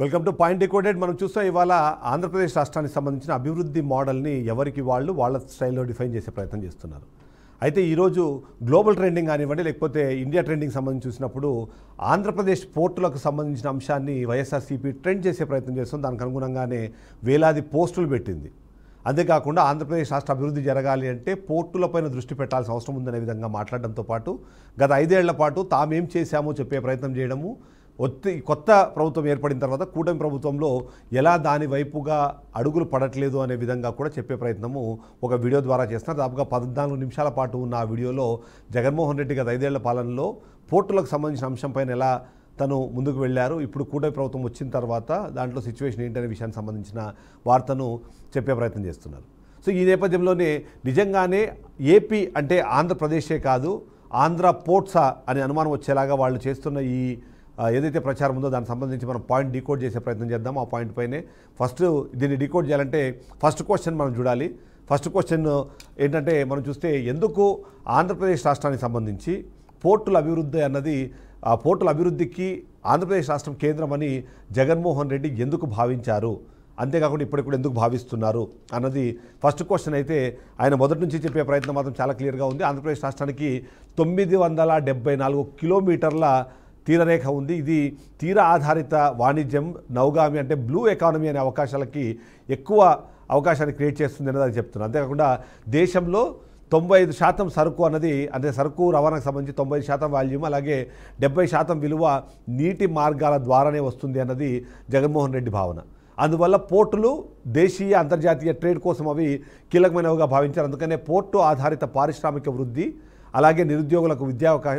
Welcome to point decoded. మనం చూస్తాం ఇవాళ ఆంధ్రప్రదేశ్ రాష్ట్రానికి సంబంధించిన అభివృద్ధి మోడల్ని ఎవరికి వాళ్ళ స్టైల్లో డిఫైన్ చేసే ప్రయత్నం చేస్తున్నారు. అయితే ఈరోజు గ్లోబల్ ట్రెండింగ్ కానివ్వండి, లేకపోతే ఇండియా ట్రెండింగ్ సంబంధించి చూసినప్పుడు ఆంధ్రప్రదేశ్ పోర్టులకు సంబంధించిన అంశాన్ని వైఎస్ఆర్సీపీ ట్రెండ్ చేసే ప్రయత్నం చేస్తుంది. దానికి అనుగుణంగానే వేలాది పోస్టులు పెట్టింది. అంతేకాకుండా ఆంధ్రప్రదేశ్ రాష్ట్ర అభివృద్ధి జరగాలి అంటే పోర్టులపైన దృష్టి పెట్టాల్సిన అవసరం ఉందనే విధంగా మాట్లాడడంతో పాటు గత 5 ఏళ్ల పాటు తామేం చేశామో చెప్పే ప్రయత్నం చేయడము, కొత్త ప్రభుత్వం ఏర్పడిన తర్వాత కూటమి ప్రభుత్వంలో ఎలా దాని వైపుగా అడుగులు పడట్లేదు అనే విధంగా కూడా చెప్పే ప్రయత్నము ఒక వీడియో ద్వారా చేస్తున్నారు. దాదాపుగా 14 నిమిషాల పాటు ఉన్న ఆ వీడియోలో జగన్మోహన్ రెడ్డి గత 5 ఏళ్ల పాలనలో పోర్టులకు సంబంధించిన అంశంపైన ఎలా తను ముందుకు వెళ్ళారు, ఇప్పుడు కూటమి ప్రభుత్వం వచ్చిన తర్వాత దాంట్లో సిచ్యువేషన్ ఏంటనే విషయానికి సంబంధించిన వార్తను చెప్పే ప్రయత్నం చేస్తున్నారు. సో ఈ నేపథ్యంలోనే నిజంగానే ఏపీ అంటే ఆంధ్రప్రదేశే కాదు, ఆంధ్ర పోర్ట్సా అనే అనుమానం వచ్చేలాగా వాళ్ళు చేస్తున్న ఈ ఏదైతే ప్రచారం ఉందో దానికి సంబంధించి మనం పాయింట్ డీకోడ్ చేసే ప్రయత్నం చేద్దాం. ఆ పాయింట్ పైనే ఫస్ట్ దీన్ని డీకోడ్ చేయాలంటే ఫస్ట్ క్వశ్చన్ మనం చూడాలి. ఫస్ట్ క్వశ్చన్ ఏంటంటే మనం చూస్తే ఎందుకు ఆంధ్రప్రదేశ్ రాష్ట్రానికి సంబంధించి పోర్టుల అభివృద్ధి అన్నది పోర్టుల అభివృద్ధికి ఆంధ్రప్రదేశ్ రాష్ట్రం కేంద్రం అని జగన్మోహన్ రెడ్డి ఎందుకు భావించారు, అంతేకాకుండా ఇప్పటికి కూడా ఎందుకు భావిస్తున్నారు అన్నది ఫస్ట్ క్వశ్చన్. అయితే ఆయన మొదటి నుంచి చెప్పే ప్రయత్నం మాత్రం చాలా క్లియర్గా ఉంది. ఆంధ్రప్రదేశ్ రాష్ట్రానికి 974 కిలోమీటర్ల తీరరేఖ ఉంది. ఇది తీర ఆధారిత వాణిజ్యం, నౌగామి అంటే బ్లూ ఎకానమీ అనే అవకాశాలకి ఎక్కువ అవకాశాన్ని క్రియేట్ చేస్తుంది అనేది అది చెప్తున్నారు. అంతేకాకుండా దేశంలో 95% సరుకు అన్నది, అంటే సరుకు రవాణాకు సంబంధించి 90% వాల్యూమ్, అలాగే 70% విలువ నీటి మార్గాల ద్వారానే వస్తుంది అన్నది జగన్మోహన్ రెడ్డి భావన. అందువల్ల పోర్టులు దేశీయ అంతర్జాతీయ ట్రేడ్ కోసం అవి కీలకమైనవిగా భావించారు. అందుకనే పోర్టు ఆధారిత పారిశ్రామిక వృద్ధి, అలాగే నిరుద్యోగులకు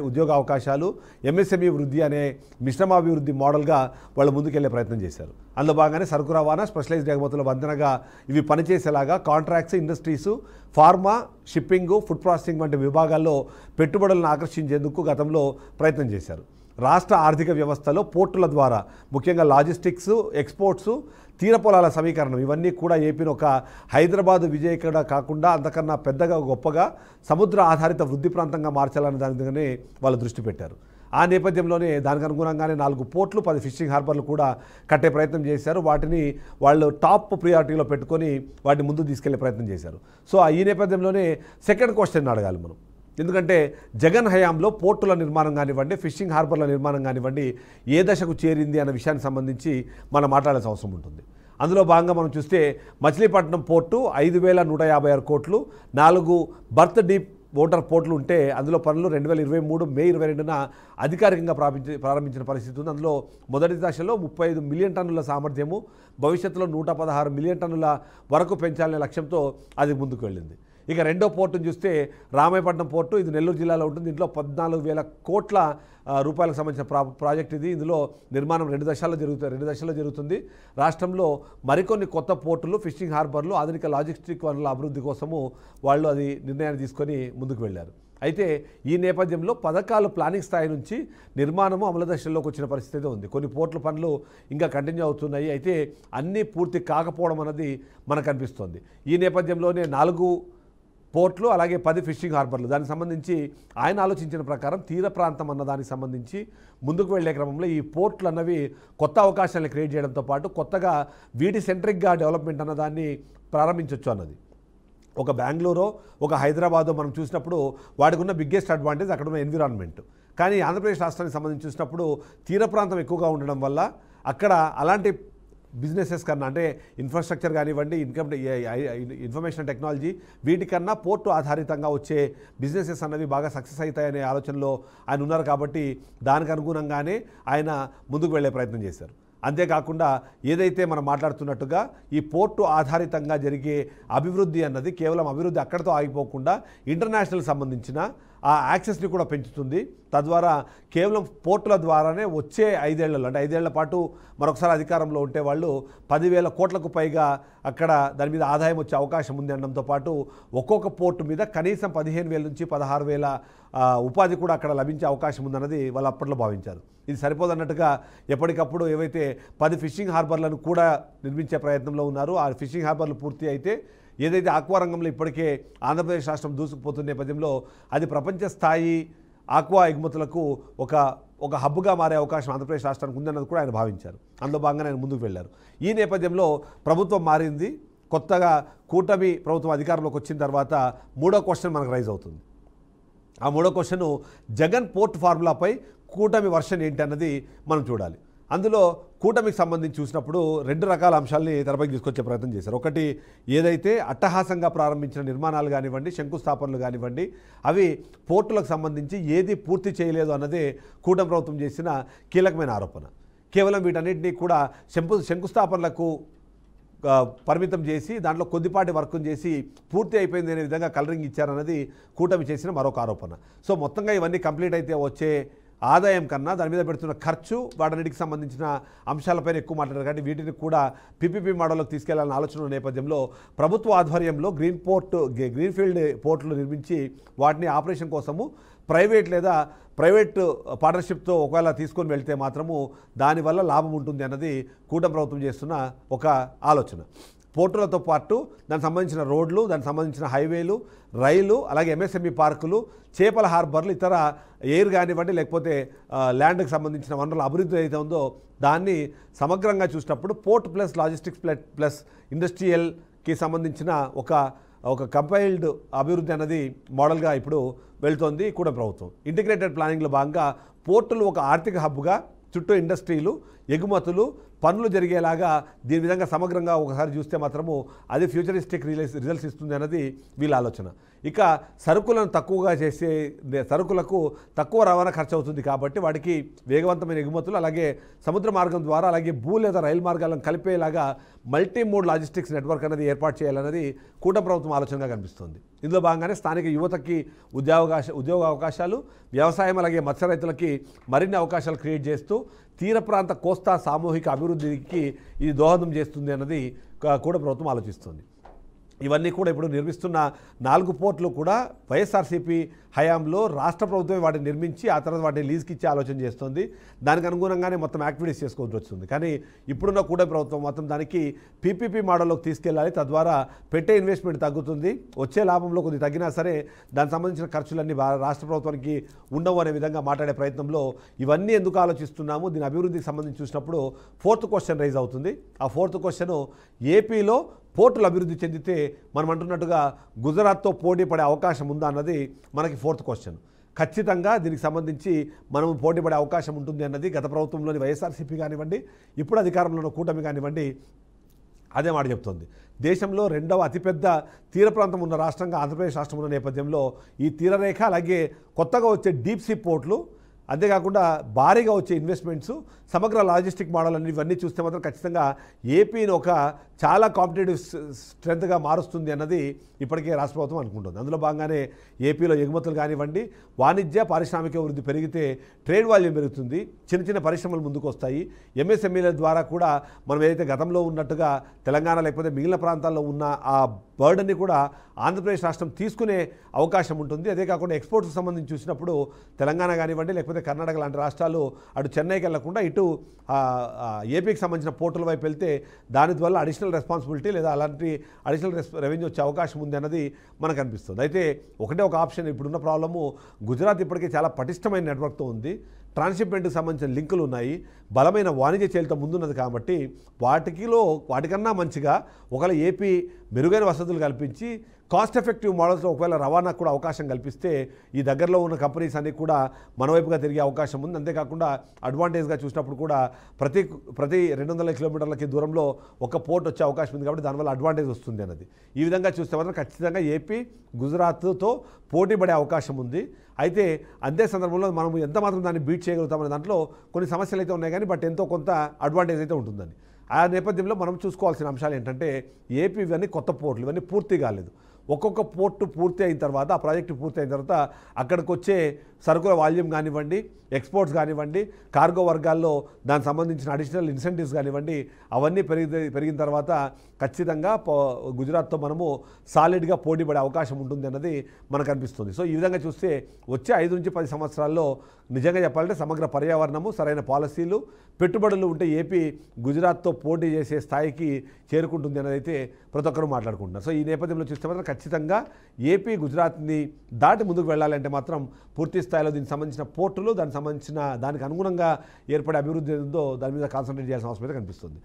ఉద్యోగ అవకాశాలు, ఎంఎస్ఎంఈ వృద్ధి అనే మిశ్రమాభివృద్ధి మోడల్గా వాళ్ళు ముందుకెళ్లే ప్రయత్నం చేశారు. అందులో భాగంగానే సరుకు రవాణా, స్పెషలైజ్డ్ ఎగుమతుల వంతెనగా ఇవి పనిచేసేలాగా contracts, industries, pharma, shipping, food processing వంటి విభాగాల్లో పెట్టుబడులను ఆకర్షించేందుకు గతంలో ప్రయత్నం చేశారు. రాష్ట్ర ఆర్థిక వ్యవస్థలో పోర్టుల ద్వారా ముఖ్యంగా లాజిస్టిక్స్, ఎక్స్పోర్ట్స్, తీర పొలాల సమీకరణం ఇవన్నీ కూడా ఏపీని ఒక హైదరాబాద్, విజయవాడ కాకుండా అంతకన్నా పెద్దగా గొప్పగా సముద్ర ఆధారిత వృద్ధి ప్రాంతంగా మార్చాలనే దాని మీదనే వాళ్ళు దృష్టి పెట్టారు. ఆ నేపథ్యంలోనే దానికి అనుగుణంగానే 4 పోర్ట్లు, 10 ఫిషింగ్ హార్బర్లు కూడా కట్టే ప్రయత్నం చేశారు. వాటిని వాళ్ళు టాప్ ప్రియారిటీలో పెట్టుకొని వాటిని ముందుకు తీసుకెళ్లే ప్రయత్నం చేశారు. సో ఈ నేపథ్యంలోనే సెకండ్ క్వశ్చన్ అడగాలి మనం. ఎందుకంటే జగన్ హయాంలో పోర్టుల నిర్మాణం కానివ్వండి, ఫిషింగ్ హార్బర్ల నిర్మాణం కానివ్వండి ఏ దశకు చేరింది అనే విషయానికి సంబంధించి మనం మాట్లాడాల్సిన అవసరం ఉంటుంది. అందులో భాగంగా మనం చూస్తే మచిలీపట్నం పోర్టు 5156 కోట్లు, 4 బర్త్ డీప్ వాటర్ పోర్టులు ఉంటే అందులో పనులు 2023 మే 22న అధికారికంగా ప్రారంభించిన పరిస్థితి ఉంది. అందులో మొదటి దశలో 35 మిలియన్ టన్నుల సామర్థ్యము, భవిష్యత్తులో 116 మిలియన్ టన్నుల వరకు పెంచాలనే లక్ష్యంతో అది ముందుకు వెళ్ళింది. ఇక రెండో పోర్టును చూస్తే రామాయపట్నం పోర్టు, ఇది నెల్లూరు జిల్లాలో ఉంటుంది. దీంట్లో 14,000 కోట్ల రూపాయలకు సంబంధించిన ప్రాజెక్ట్ ఇది. ఇందులో నిర్మాణం 2 దశల్లో జరుగుతుంది. రాష్ట్రంలో మరికొన్ని కొత్త పోర్టులు, ఫిషింగ్ హార్బర్లు, ఆధునిక లాజిస్టిక్ వనరుల అభివృద్ధి కోసము వాళ్ళు అది నిర్ణయాన్ని తీసుకొని ముందుకు వెళ్ళారు. అయితే ఈ నేపథ్యంలో పథకాలు ప్లానింగ్ స్థాయి నుంచి నిర్మాణము అమలు దశల్లోకి వచ్చిన పరిస్థితి ఉంది. కొన్ని పోర్టుల పనులు ఇంకా కంటిన్యూ అవుతున్నాయి. అయితే అన్నీ పూర్తి కాకపోవడం అన్నది మనకు అనిపిస్తోంది. ఈ నేపథ్యంలోనే 4 పోర్ట్లు అలాగే 10 ఫిషింగ్ హార్బర్లు, దానికి సంబంధించి ఆయన ఆలోచించిన ప్రకారం తీర ప్రాంతం అన్న దానికి సంబంధించి ముందుకు వెళ్లే క్రమంలో ఈ పోర్ట్లు అన్నవి కొత్త అవకాశాలను క్రియేట్ చేయడంతో పాటు కొత్తగా వీటి సెంట్రిక్గా డెవలప్మెంట్ అన్నదాన్ని ప్రారంభించవచ్చు అన్నది. ఒక బెంగళూరు, ఒక హైదరాబాదు మనం చూసినప్పుడు వాటికి ఉన్న బిగ్గెస్ట్ అడ్వాంటేజ్ అక్కడ ఉన్న ఎన్విరాన్మెంట్. కానీ ఆంధ్రప్రదేశ్ రాష్ట్రానికి సంబంధించి చూసినప్పుడు తీర ప్రాంతం ఎక్కువగా ఉండడం వల్ల అక్కడ అలాంటి బిజినెసెస్ కన్నా, అంటే ఇన్ఫ్రాస్ట్రక్చర్ కానివ్వండి, ఇన్ఫర్మేషన్ టెక్నాలజీ, వీటికన్నా పోర్టు ఆధారితంగా వచ్చే బిజినెసెస్ అన్నవి బాగా సక్సెస్ అవుతాయనే ఆలోచనలో ఆయన ఉన్నారు. కాబట్టి దానికి అనుగుణంగానే ఆయన ముందుకు వెళ్ళే ప్రయత్నం చేశారు. అంతేకాకుండా ఏదైతే మనం మాట్లాడుతున్నట్టుగా ఈ పోర్టు ఆధారితంగా జరిగే అభివృద్ధి అన్నది కేవలం అభివృద్ధి అక్కడితో ఆగిపోకుండా ఇంటర్నేషనల్ సంబంధించిన ఆ యాక్సెస్ని కూడా పెంచుతుంది. తద్వారా కేవలం పోర్టుల ద్వారానే వచ్చే 5 ఏళ్లలో, అంటే 5 ఏళ్ల పాటు మరొకసారి అధికారంలో ఉంటే వాళ్ళు 10,000 కోట్లకు పైగా అక్కడ దాని మీద ఆదాయం వచ్చే అవకాశం ఉంది అనడంతో పాటు ఒక్కొక్క పోర్టు మీద కనీసం 15,000 నుంచి 16,000 ఉపాధి కూడా అక్కడ లభించే అవకాశం ఉందన్నది వాళ్ళు అప్పట్లో భావించారు. ఇది సరిపోదన్నట్టుగా ఎప్పటికప్పుడు ఏవైతే 10 ఫిషింగ్ హార్బర్లను కూడా నిర్మించే ప్రయత్నంలో ఉన్నారు. ఆ ఫిషింగ్ హార్బర్లు పూర్తి అయితే ఏదైతే ఆక్వా రంగంలో ఇప్పటికే ఆంధ్రప్రదేశ్ రాష్ట్రం దూసుకుపోతున్న నేపథ్యంలో అది ప్రపంచ స్థాయి ఆక్వా ఎగుమతులకు ఒక హబ్గా మారే అవకాశం ఆంధ్రప్రదేశ్ రాష్ట్రానికి ఉందన్నది కూడా ఆయన భావించారు. అందులో భాగంగా ఆయన ముందుకు వెళ్ళారు. ఈ నేపథ్యంలో ప్రభుత్వం మారింది, కొత్తగా కూటమి ప్రభుత్వం అధికారంలోకి వచ్చిన తర్వాత మూడో క్వశ్చన్ మనకు రైజ్ అవుతుంది. ఆ మూడో క్వశ్చన్ జగన్ పోర్ట్ ఫార్ములాపై కూటమి వర్షన్ ఏంటి అన్నది మనం చూడాలి. అందులో కూటమికి సంబంధించి చూసినప్పుడు 2 రకాల అంశాలని తెరపైకి తీసుకొచ్చే ప్రయత్నం చేశారు. ఒకటి, ఏదైతే అట్టహాసంగా ప్రారంభించిన నిర్మాణాలు కానివ్వండి, శంకుస్థాపనలు కానివ్వండి, అవి పోర్టులకు సంబంధించి ఏది పూర్తి చేయలేదు అన్నదే కూటమి ప్రభుత్వం చేసిన కీలకమైన ఆరోపణ. కేవలం వీటన్నిటినీ కూడా శంకుస్థాపనలకు పరిమితం చేసి దాంట్లో కొద్దిపాటి వర్క్ను చేసి పూర్తి అయిపోయింది అనే విధంగా కలరింగ్ ఇచ్చారన్నది కూటమి చేసిన మరొక ఆరోపణ. సో మొత్తంగా ఇవన్నీ కంప్లీట్ అయితే వచ్చే ఆదాయం కన్నా దాని మీద పెడుతున్న ఖర్చు, వాటన్నిటికి సంబంధించిన అంశాలపైన ఎక్కువ మాట్లాడారు. కాబట్టి వీటిని కూడా పీపీపీ మోడల్లోకి తీసుకెళ్లాలన్న ఆలోచన నేపథ్యంలో ప్రభుత్వ ఆధ్వర్యంలో గ్రీన్ఫీల్డ్ పోర్టులు నిర్మించి వాటిని ఆపరేషన్ కోసము ప్రైవేట్ పార్ట్నర్షిప్తో ఒకవేళ తీసుకొని వెళ్తే మాత్రము దానివల్ల లాభం ఉంటుంది అన్నది కూటమి ప్రభుత్వం చేస్తున్న ఒక ఆలోచన. పోర్టులతో పాటు దానికి సంబంధించిన రోడ్లు, దానికి సంబంధించిన హైవేలు, రైలు, అలాగే ఎంఎస్ఎంఈ పార్కులు, చేపల హార్బర్లు, ఇతర ఎయిర్ కానివ్వండి లేకపోతే ల్యాండ్కి సంబంధించిన వనరుల అభివృద్ధి అయితే ఉందో దాన్ని సమగ్రంగా చూసినప్పుడు పోర్ట్ ప్లస్ లాజిస్టిక్స్ ప్లస్ ఇండస్ట్రియల్కి సంబంధించిన ఒక కంపైల్డ్ అభివృద్ధి అన్నది మోడల్గా ఇప్పుడు వెళ్తోంది కూటమి ప్రభుత్వం. ఇంటిగ్రేటెడ్ ప్లానింగ్లో భాగంగా పోర్టులు ఒక ఆర్థిక హబ్గా, చుట్టూ ఇండస్ట్రీలు, ఎగుమతులు, పనులు జరిగేలాగా దీని విధంగా సమగ్రంగా ఒకసారి చూస్తే మాత్రము అది ఫ్యూచరిస్టిక్ రిజల్ట్స్ ఇస్తుంది అన్నది వీళ్ళ ఆలోచన. ఇక సరుకులను తక్కువగా చేసే సరుకులకు తక్కువ రవాణా ఖర్చు అవుతుంది కాబట్టి వాటికి వేగవంతమైన ఎగుమతులు, అలాగే సముద్ర మార్గం ద్వారా, అలాగే భూ లేదా రైలు మార్గాలను కలిపేలాగా మల్టీ మోడ్ లాజిస్టిక్స్ నెట్వర్క్ అనేది ఏర్పాటు చేయాలన్నది కూటమి ప్రభుత్వం ఆలోచనగా కనిపిస్తుంది. ఇందులో భాగంగానే స్థానిక యువతకి ఉద్యోగ అవకాశాలు, వ్యవసాయం అలాగే మత్స్య రైతులకి మరిన్ని అవకాశాలు క్రియేట్ చేస్తూ తీర ప్రాంత కోస్తా సామూహిక అభివృద్ధికి ఇది దోహదం చేస్తుంది అన్నది కూడా ప్రభుత్వం ఆలోచిస్తుంది. ఇవన్నీ కూడా ఇప్పుడు నిర్మిస్తున్న 4 పోర్టులు కూడా వైఎస్ఆర్సీపీ హయాంలో రాష్ట్ర ప్రభుత్వమే వాటిని నిర్మించి ఆ తర్వాత వాటిని లీజ్కి ఇచ్చే ఆలోచన చేస్తుంది. దానికి అనుగుణంగానే మొత్తం యాక్టివిటీస్ చేసుకోవాల్సి వస్తుంది. కానీ ఇప్పుడున్న కూటమి ప్రభుత్వం మొత్తం దానికి పీపీపీ మోడల్లోకి తీసుకెళ్ళాలి. తద్వారా పెట్టే ఇన్వెస్ట్మెంట్ తగ్గుతుంది, వచ్చే లాభంలో కొద్ది తగ్గినా సరే దానికి సంబంధించిన ఖర్చులన్నీ రాష్ట్ర ప్రభుత్వానికి ఉండవు అనే విధంగా మాట్లాడే ప్రయత్నంలో ఇవన్నీ ఎందుకు ఆలోచిస్తున్నాము, దీని అభివృద్ధికి సంబంధించి చూసినప్పుడు 4th క్వశ్చన్ రైజ్ అవుతుంది. ఆ 4th క్వశ్చన్, ఏపీలో పోర్టులు అభివృద్ధి చెందితే మనం అంటున్నట్టుగా గుజరాత్తో పోటీ పడే అవకాశం ఉందా అన్నది మనకి 4th క్వశ్చన్. ఖచ్చితంగా దీనికి సంబంధించి మనం పోటీ పడే అవకాశం ఉంటుంది అన్నది గత ప్రభుత్వంలోని వైఎస్ఆర్సీపీ కానివ్వండి, ఇప్పుడు అధికారంలో ఉన్న కూటమి కానివ్వండి అదే మాట చెప్తోంది. దేశంలో 2వ అతిపెద్ద తీర ప్రాంతం ఉన్న రాష్ట్రంగా ఆంధ్రప్రదేశ్ రాష్ట్రం ఉన్న నేపథ్యంలో ఈ తీరరేఖ, అలాగే కొత్తగా వచ్చే డీప్ సీ పోర్టులు, అంతేకాకుండా భారీగా వచ్చే ఇన్వెస్ట్మెంట్స్, సమగ్ర లాజిస్టిక్ మోడల్ అన్ని ఇవన్నీ చూస్తే మాత్రం ఖచ్చితంగా ఏపీని ఒక చాలా కాంపిటేటివ్ స్ట్రెంత్గా మారుస్తుంది అన్నది ఇప్పటికే రాష్ట్ర ప్రభుత్వం అనుకుంటుంది. అందులో భాగంగానే ఏపీలో ఎగుమతులు కానివ్వండి, వాణిజ్య పారిశ్రామిక వృద్ధి పెరిగితే ట్రేడ్ వాల్యూమ్ పెరుగుతుంది, చిన్న పరిశ్రమలు ముందుకు వస్తాయి. ఎంఎస్ఎంఈల ద్వారా కూడా మనం ఏదైతే గతంలో ఉన్నట్టుగా తెలంగాణ లేకపోతే మిగిలిన ప్రాంతాల్లో ఉన్న ఆ బర్డన్ని కూడా ఆంధ్రప్రదేశ్ రాష్ట్రం తీసుకునే అవకాశం ఉంటుంది. అదే కాకుండా ఎక్స్పోర్ట్స్కి సంబంధించి చూసినప్పుడు తెలంగాణ కానివ్వండి లేకపోతే కర్ణాటక లాంటి రాష్ట్రాలు అటు చెన్నైకి వెళ్లకుండా ఇటు ఏపీకి సంబంధించిన పోర్టుల వైపు వెళ్తే దాని వల్ల అడిషనల్ రెస్పాన్సిబిలిటీ లేదా అలాంటి అడిషనల్ రెవెన్యూ వచ్చే అవకాశం ఉంది అన్నది మనకు అనిపిస్తుంది. అయితే ఒక ఆప్షన్, ఇప్పుడున్న ప్రాబ్లము గుజరాత్ ఇప్పటికే చాలా పటిష్టమైన నెట్వర్క్తో ఉంది, ట్రాన్స్షిప్మెంట్కి సంబంధించిన లింకులు ఉన్నాయి, బలమైన వాణిజ్య చేలితో ముందున్నది కాబట్టి వాటికన్నా మంచిగా ఒకవేళ ఏపీ మెరుగైన వసతులు కల్పించి కాస్ట్ ఎఫెక్టివ్ మోడల్స్లో ఒకవేళ రవాణాకు కూడా అవకాశం కల్పిస్తే ఈ దగ్గరలో ఉన్న కంపెనీస్ అన్ని కూడా మన వైపుగా తిరిగే అవకాశం ఉంది. అంతేకాకుండా అడ్వాంటేజ్గా చూసినప్పుడు కూడా ప్రతి 200 కిలోమీటర్లకి దూరంలో ఒక పోర్ట్ వచ్చే అవకాశం ఉంది కాబట్టి దానివల్ల అడ్వాంటేజ్ వస్తుంది అన్నది. ఈ విధంగా చూస్తే మాత్రం ఖచ్చితంగా ఏపీ గుజరాత్తో పోటీ పడే అవకాశం ఉంది. అయితే అంతే సందర్భంలో మనం ఎంత మాత్రం దాన్ని బీట్ చేయగలుగుతామనే దాంట్లో కొన్ని సమస్యలు అయితే ఉన్నాయి, కానీ బట్ ఎంతో కొంత అడ్వాంటేజ్ అయితే ఉంటుందని. ఆ నేపథ్యంలో మనం చూసుకోవాల్సిన అంశాలు ఏంటంటే ఏపీ ఇవన్నీ కొత్త పోర్టులు, ఇవన్నీ పూర్తి కాలేదు. ఒక్కొక్క పోర్టు పూర్తి అయిన తర్వాత, ఆ ప్రాజెక్టు పూర్తి అయిన తర్వాత అక్కడికి వచ్చే సరుకుల వాల్యూమ్ కానివ్వండి, ఎక్స్పోర్ట్స్ కానివ్వండి, కార్గో వర్గాల్లో దానికి సంబంధించిన అడిషనల్ ఇన్సెంటివ్స్ కానివ్వండి, అవన్నీ పెరిగిన తర్వాత ఖచ్చితంగా గుజరాత్తో మనము సాలిడ్గా పోటీ పడే అవకాశం ఉంటుంది అన్నది మనకు అనిపిస్తుంది. సో ఈ విధంగా చూస్తే వచ్చే 5 నుంచి 10 సంవత్సరాల్లో నిజంగా చెప్పాలంటే సమగ్ర పర్యావరణము, సరైన పాలసీలు, పెట్టుబడులు ఉంటే ఏపీ గుజరాత్తో పోటీ చేసే స్థాయికి చేరుకుంటుంది అనేది అయితే ప్రతి ఒక్కరు మాట్లాడుకుంటున్నారు. సో ఈ నేపథ్యంలో చూస్తే మాత్రం ఖచ్చితంగా ఏపీ గుజరాత్ని దాటి ముందుకు వెళ్ళాలంటే మాత్రం పూర్తి స్థాయిలో దీనికి సంబంధించిన పోర్టులు దానికి అనుగుణంగా ఏర్పడే అభివృద్ధి ఏదో దాని మీద కాన్సన్ట్రేట్ చేయాల్సిన అవసరం అయితే కనిపిస్తుంది.